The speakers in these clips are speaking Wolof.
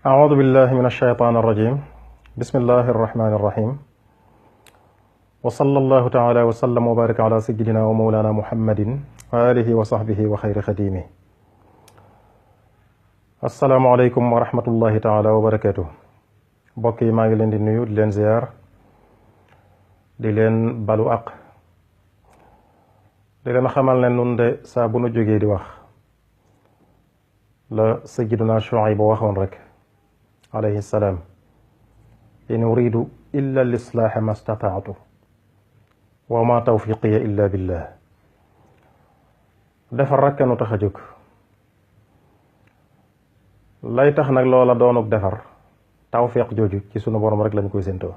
أعوذ بالله من الشيطان الرجيم بسم الله الرحمن الرحيم وصلى الله تعالى وسلم وبارك على سيدنا ومولانا محمد وآله وصحبه وخير خديمه السلام عليكم ورحمة الله تعالى وبركاته mbokk yi maa ngi leen di nuyu di leen ziar di leen balu aq di leen xamal ne nun de saa bu nu jógee di wax la sayyiduna Shuayb ba waxoon rek alayhi salaam in uridu illa lislaaha ma stataatu wa ma tawfiqiya illa billah defar rekk nu tax a jóg lay tax nag loola doonuk defar tawfiq jooju ci sunu borom rek lañ koy séentoo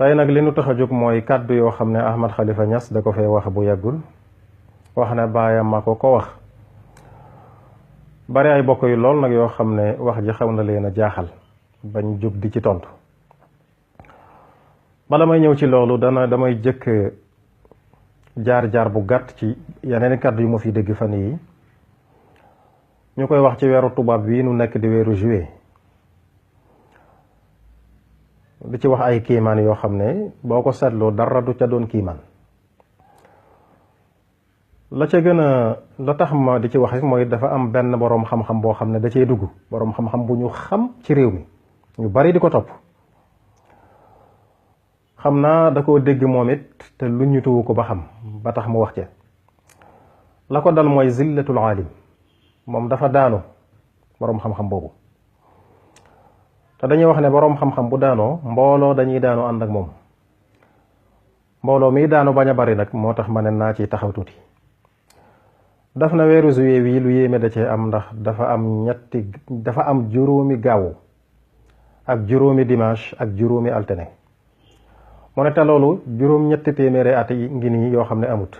tey nag li nu tax a jóg mooy kàddu yoo xam ne Ahmad Khalifa Niass da ko fee wax bu yàggul wax ne baayam ma ko wax bari ay bokk yu lool nag yoo xam ne wax ji xaw na leen a jaaxal bañ jóg di ci tontu bala may ñëw ci loolu damay jëkk jaar-jaar bu gàtt ci yeneen kàddu yu ma fi dégg fan yi ñu koy wax ci weeru tubaab bii nu nekk di weeru juillet di ci wax ay kiimaan yoo xam ne boo ko seetloo dara du ca doon kiimaan la ca gën a la tax ma di ci wax mooy dafa am benn boroom xam-xam boo xam ne da cee dugg boroom xam-xam bu ñu xam ci réew mi ñu bari di ko topp xam naa da koo dégg moom it te lu ñu tuwu ko ba xam ba tax mu wax ca la ko dal mooy zillatul aalim moom dafa daanu boroom xam-xam boobu te dañuy wax ne boroom xam-xam bu daanoo mbooloo dañuy daanu ànd ak moom mbooloo mi daanu bañ a bari nag moo tax ma ne naa ci taxaw tuuti daf na weeru juillet wi lu yéeme da cee am ndax dafa am juróomi gaawu ak juróomi dimanche ak juróomi altine mu ne te loolu juróom-ñetti téeméeri at yi ngi nii yoo xam ne amut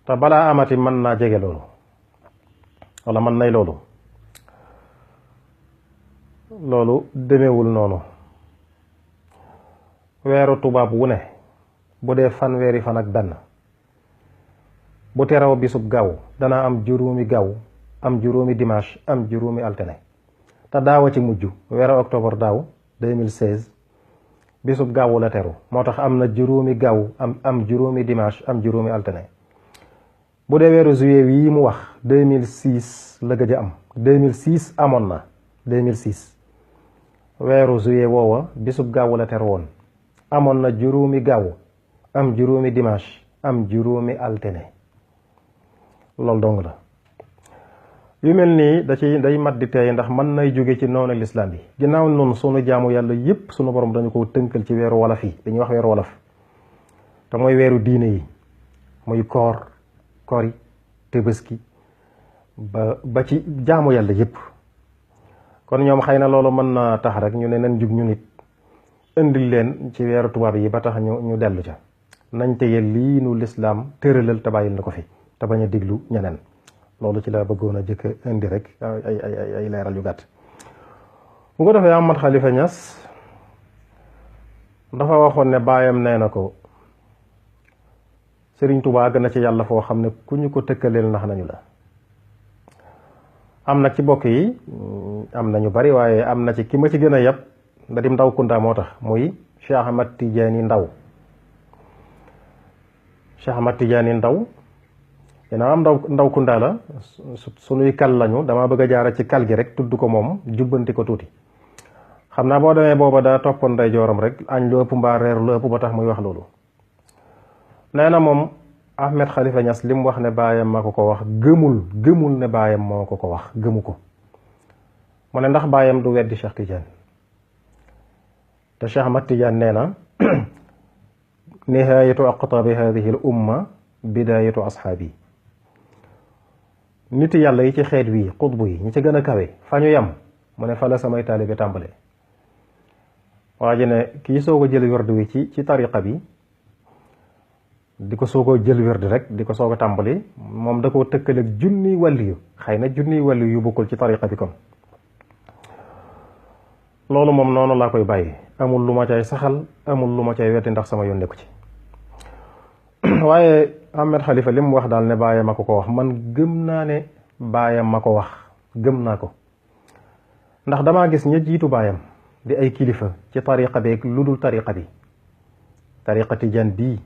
te balaa amati mën naa jege loolu wala mën nay loolu demewul noonu weeru tubaab wu ne bu dee fanweeri fan ak benn bu teraw bisub gaaw dana am juróomi gaaw am juróomi dimanche am juróomi altine te daawa ci mujj weeru octobre daaw 2016 bisub gaawu la teru moo tax am na juróomi gaaw am juróomi dimanche am juróomi altine bu dee weeru juillet wii mu wax 2006 la gëj a am 2006 amoon na 2006 weeru juillet woowa bisub gaawu la teru woon amoon na juróomi gaaw am juróomi dimanche am juróomi altine loolu dong la yu mel nii day mat di teey ndax mën nay jóge ci noonu lislaam yi ginnaaw noonu sunu jaamu yàlla yépp sunu borom dañu ko tënkal ci weeru wolof yi dañuy wax weeru wolof te mooy weeru diine yi muy kori Tabaski ba ci jaamu yàlla yépp kon ñoom xëy na loolu mën na tax rek ñu ne nañ jug ñu nit indil leen ci weeru tubaab yi ba tax ñu dellu ca nañ teye lii nu lislaam tëralal te bàyyil na ko fi te bañ a diglu ñeneen loolu ci la bëggoon a jëkk indi rek ay leeral yu gàtt bu ko defee Ahmad Khalifa Niass dafa waxoon ne baayam nee na ko Sëriñ Tuubaa gën na ci yàlla foo xam ne ku ñu ko tëkkaleel nax nañu la am nag ci bokk yi am nañu bari waaye am na ci ki ma ci gën a yab da dim ndaw kunda moo tax muy Cheikh Ahmad Tidiane Ndaw Cheikh Ahmad Tidiane Ndaw dina am ndaw kunda la sunuy kal lañu dama bëgg a jaara ci kal gi rek tudd ko moom jubbanti ko tuuti xam naa boo demee booba daa toppoon nday jooram rek añ lu ëpp mbaa reer lu ëpp ba tax muy wax loolu nee na moom Ahmed Khalifa Niass li mu wax ne baayam ma ko wax gëmul ne baayam moo ko wax gëmu ko mu ne ndax baayam du weddi Cheikh Tidiane te Cheikh Ahmad Tidiane nee na nihayatu aqtabi hadihi al umma bidayatu ashaabi nit yàlla yi ci xeet wi xutbu yi ñi ci gën a kawe fa ñu yam mu ne fa la samay taalibe tàmbale waa ji ne kii soo ko jël werd wi ci tariqa bi di ko soo ko jël werd rek di ko soog a tàmbali moom da koo tëkkaleeg junniy wàlli yu xëy na junniy wàlli yu bokkul ci tariqa bi kon loolu moom noonu laa koy bàyyi amul lu ma cay saxal amul lu ma cay wetti ndax sama yoon nekku ci waaye Ahmed Khalifa li mu wax daal ne baayam ma ko wax man gëm naa ne baayam ma ko wax gëm naa ko ndax damaa gis ña jiitu baayam di ay kilifa ci tariqa beeg lu dul tariqa bi, tariqa tijaan bii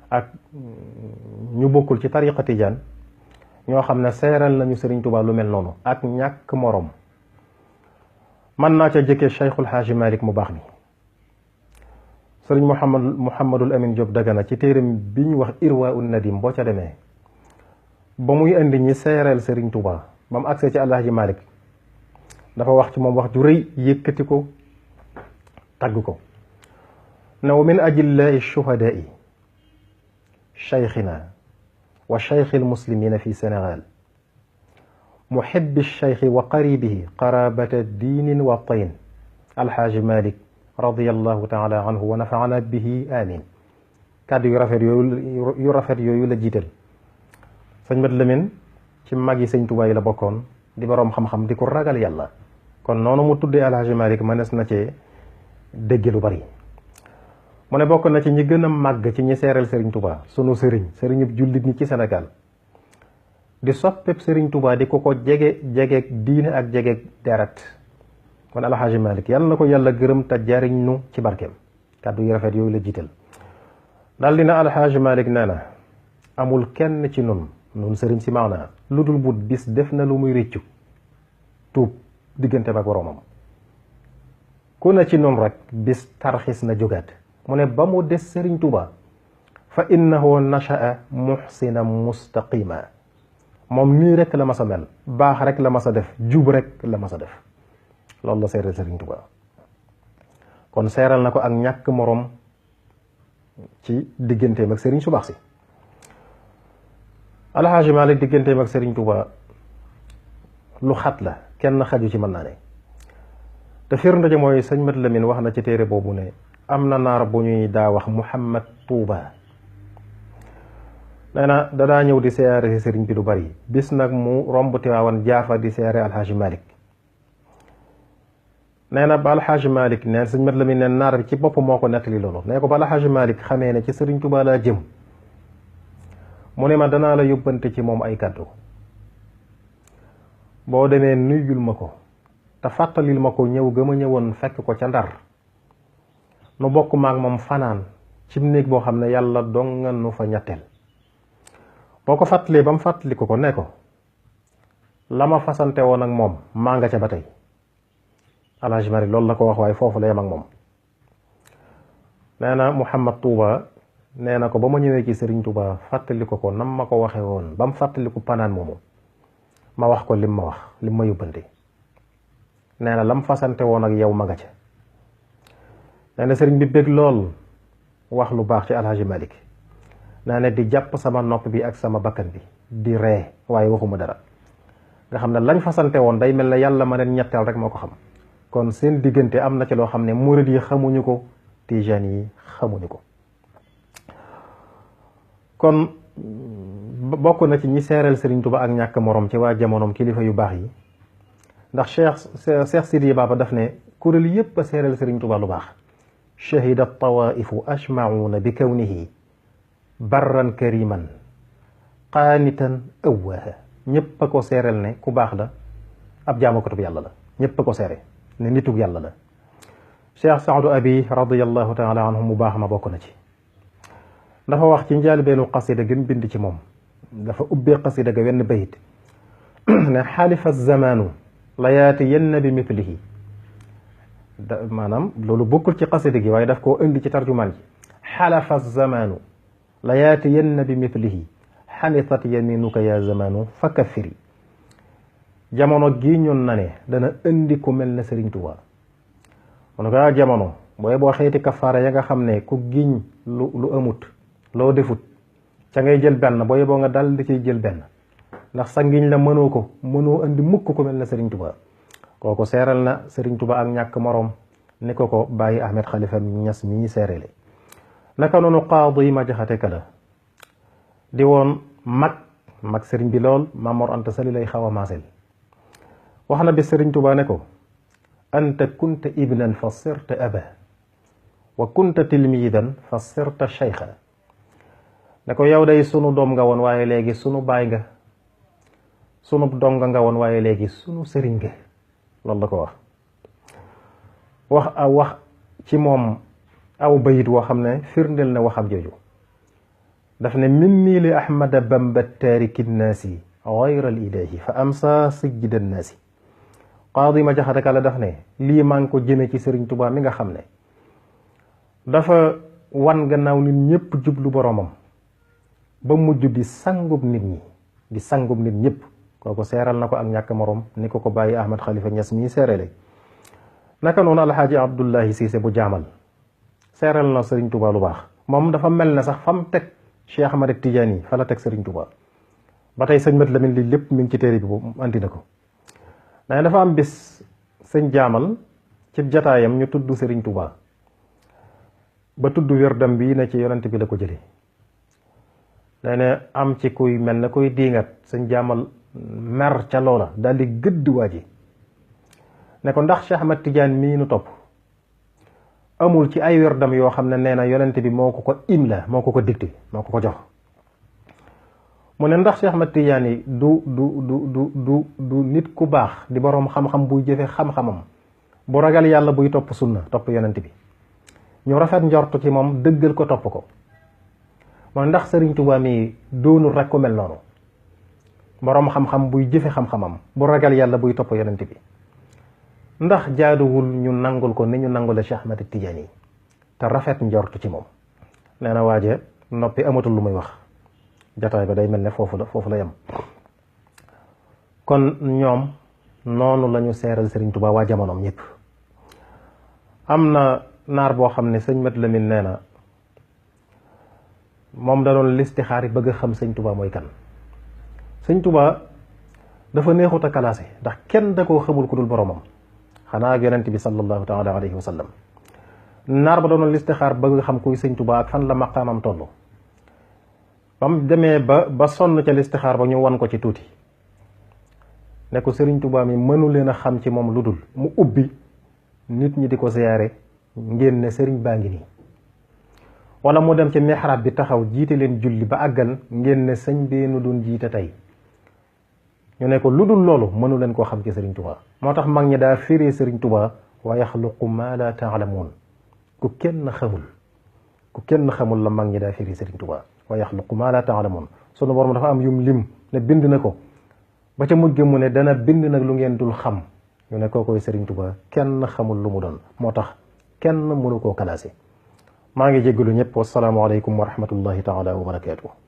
ak ñu bokkul ci tariqa tijaan, ñoo xam ne seeral nañu Sëriñ Tuubaa lu mel noonu ak ñàkk moroom. mën naa ca jëkkee Cheikhul Xaaji Malik mu baax mi. Sëriñ Muhammadul Amin Diop Dagana ci téeram bi ñu wax Irwaa'u Nadim boo ca demee ba muy indi ñi seereel Sëriñ Tuubaa ba mu agsee ci Alxaaji Malik dafa wax ci moom wax ju rëy, yëkkati ko tagg ko ne wa min ajillaa'i shuhadaa'i cheikhina wa cheikhi almuslimina fi Sénégal muhibbi cheikhi wa qaribihi qarabata diinin wa tayn Alxaaji Malik radiyallahu taala anhu wa nafaana bihi amin. kàddu yu rafet yooyu la jiital. sëñ Mat Lamin ci mag yi sëñ Tuubaa yi la bokkoon, di boroom xam-xam di ko ragal yàlla. kon noonu mu tuddee Alxaaji Malik mënees na cee dégg lu bari. mu ne bokk na ci ñi gën a màgg ci ñi seereel Sëriñ Tuubaa sunu sëriñub jullit ñi ci Sénégal, di soppeb Sëriñ Tuubaa di ko jege diine ak jege deret. kon Alxaaji Malik yàlla na ko yàlla gërëm te jariñ nu ci barkeem. kàddu yu rafet yooyu la jiital. daal dina Alxaaji Malik nee na amul kenn ci nun sëriñ si maana lu dul but bis def na lu muy rëccu tuub diggante ak boroomam. ku ne ci nun rek bis tarxis na jógaat. mu ne ba mu des Sëriñ Tuubaa fa innahu nasha'a muhsina mustaqima. moom nii rek la mas a mel, baax rek la mas a def, jub rek la mas a def. loolu la seeral Sëriñ Tuubaa. kon seeral na ko ak ñàkk moroom ci digganteem ak sëriñ su baax si. Alxaaji Maalik digganteem ak Sëriñ Tuubaa lu xat la, kenn xaju ci mën naa ne. te firnde ji mooy sëñ Mat Lamin wax na ci téere boobu ne am na naar bu ñuy daa wax Muhammad Tuuba. nee na dadaa ñëw di siyaare si sëriñ bi lu bari. bis nag mu romb Tiwaawan jaafa di siyaare Alxaaji Malik. nee na ba Alxaaji Malik neen sëñ Mat Lamin neen naar bi ci bopp moo ko nettali loolu. nee ko ba Alxaaji Malik xamee ne ci Sëriñ Tuubaa laa jëm, mu ne ma danaa la yóbbante ci moom ay kàddu. boo demee nuyul ma ko te fàttalil ma ko ñëw gëm a ñëwoon fekk ko ca Ndar. nu bokk maag moom fanaan ci néeg boo xam ne yàlla dong nga nu fa ñetteel. boo ko fàttalee ba mu fàttali ko ne ko la ma fasante woon ak moom maa nga ca ba tey. Alxaaji Malik loolu la ko wax, waaye foofu la yem ak moom. nee na Muhammad Tuuba nee na ko ba ma ñëwee ci Sëriñ Tuuba fàttali ko nam ma ko waxee woon ba mu fàttaliku panaan moomu ma wax ko lim ma wax, lim ma yóbbante. nee na lam fasante woon ak yow ma nga ca. nee na sëriñ bi bég lool wax lu baax ci Alxaaji Malik. nee na di jàpp sama nopp bi ak sama bakkan bi di ree, waaye waxuma dara. nga xam ne lañ fasante woon day mel ne yàlla ma leen ñetteel rek moo ko xam. kon seen diggante am na ci loo xam ne murid yi xamuñu ko, tijaan yi xamuñu ko. kon bokk na ci ñi seereel Sëriñ Tuubaa ak ñàkk morom ci waa jamonoom kilifa yu baax yi. ndax Cheikh Sidi Baba daf ne kuréel yépp a seereel Sëriñ Tuubaa lu baax. shahida tawaifu ajmauna bi kawnihi barran kariman qaanitan awwaaha. ñépp a ko seereel ne ku baax la, ab jaamakatub yàlla la. ñépp a ko seere ne nitug yàlla la. Cheikh Saadu Abi radiyallahu taala anhu mu baax ma bokk na ci. dafa wax ci njaalbeenu qasida gën bind ci moom. dafa ubbee qasida ga wenn bayit ne xaalifa zamaanu la yaati yenn bi mithlihi. maanaam loolu bokkul ci qasida gi, waaye daf koo indi ci tarjumaan ji. xalafa zamaanu la yaati yenn bi mithlihi xanitat yaminuka ya zamaanu fa kaffiri. jamono gii ñun na ne dana indi ku mel ne Sëriñ Tuubaa. mun ko jamono boo xeeti kafaara ya nga xam ne ku giñ lu amut loo defut ca ngay jël benn boo nga dal di ciy jël benn, ndax sa ngiñ la mënoo indi mukk ku mel ne Sëriñ Tuubaa. kooku seeral na Sëriñ Tuubaa ak ñàkk moroom ni ko bàyyi Ahmed Khalifa Ñas mi ñi seerele. naka noonu Qaadi Ma Jaxate Kala di woon mag sëriñ bi lool, Maam Mor Anta Sali lay xaw a maasel. wax na bi Sëriñ Tuubaa ne ko anta kunta ibnan fa sirta aba wa kunta tilmidan fa sirta shaykha. ne ko yow day sunu doom nga woon, waaye léegi sunu baay nga. sunu donga nga woon waaye léegi sunu sëriñ nga loolu la ko wax ci moom aw bayit woo xam ne firndeel na waxam jooju daf ne minni li ahmada bamba taariki nnaasi gayra al ilahi fa amsa sijjida nnaasi qaadi ma jaxate kala daf ne lii maa ngi ko jëme ci sëriñ Tuubaa mi nga xam ne dafa wan gannaaw nit ñëpp jublu boromam ba mujj di sangub nit ñi di sangub nit ñëpp kooku seeral na ko ak ñàkk morom ni ko bàyyi Ahmad Khalifa Niass mii seerale naka noonu alxaaji Abdullahi Siise bu jaamal seeral na sëriñ Tuubaa lu baax moom dafa mel ne sax fam teg Cheikh Ahmad Tidiane fa la teg sëriñ Tuubaa ba tey sëñ Mat Lamin lii lépp mi ngi ci téere bi bu andi na ko dane dafa am bis sëñ jaamal ci jataayam ñu tudd sëriñ Tuubaa ba tudd wérdam bi ne ci yonent bi la ko jëlee dane am ci kuy mel ne kuy diingat sëñ jaamal mer ca loola daal di gëdd waa ji ne ko ndax Cheikh Ahmad Tidiane mii nu topp amul ci ay wérdam yoo xam ne nee na yonent bi moo ko imla moo ko dicté moo ko jox mu ne ndax Cheikh Ahmad Tidiane yi du nit ku baax di boroom xam-xam buy jëfe xam-xamam bu ragal yàlla buy topp sunna topp yonent bi ñu rafet njortu ci moom dëggal ko topp ko mu ne ndax Sëriñ Tuubaa mi doonul rek ku mel noonu boroom xam-xam buy jëfe xam-xamam bu ragal yàlla buy topp yonent bi ndax jaaduwul ñu nangul ko ni ñu nangule Cheikh Ahmad Tidiane yi te rafet njortu ci moom nee na waaje noppi amatul lu muy wax jataay ba day mel ne foofu la yem kon ñoom noonu lañu seeral Sëriñ Tuubaa waa jamonoom ñëpp am na naar boo xam ne sëñ Mat Lamin nee na moom da doon listixaar yi bëgg a xam sëñ Tuubaa mooy kan sëñ Tuubaa dafa neexut a kalaase ndax kenn da koo xamul ku dul boromam xanaa ak yonent bi sallallahu taala alayhi wa sallam naar ba doon listixaar bëgg xam kuy sëñ Tuubaa ak fan la maqaamam toll ba mu demee ba sonn ca listixaar ba ñu wan ko ci tuuti ne ko Sëriñ Tuubaa mi mënu leen a xam ci moom lu dul mu ubbi nit ñi di ko ziyaare ngeen ne sëriñ baa ngi nii wala mu dem ci mihrab bi taxaw jiite leen julli ba àggal ngeen ne sëñ bee nu doon jiite tey ñu ne ko lu dul loolu mënu leen koo xam ci Sëriñ Tuubaa moo tax mag ñi daa firee Sëriñ Tuubaa wa yaxluqu ma la taalamuun ku kenn xamul la mag ñi daa firee Sëriñ Tuubaa wa yaxluqu ma la taalamuun sunu borom dafa am yum lim ne bind na ko ba ca mujj mu ne dana bind nag lu ngeen dul xam ñu ne kookoy Sëriñ Tuubaa kenn xamul lu mu doon moo tax kenn mënu koo kalaase maa ngi jéggalu ñëpp wasalaamu aleykum wa rahmatullahi taala wa barakaatuh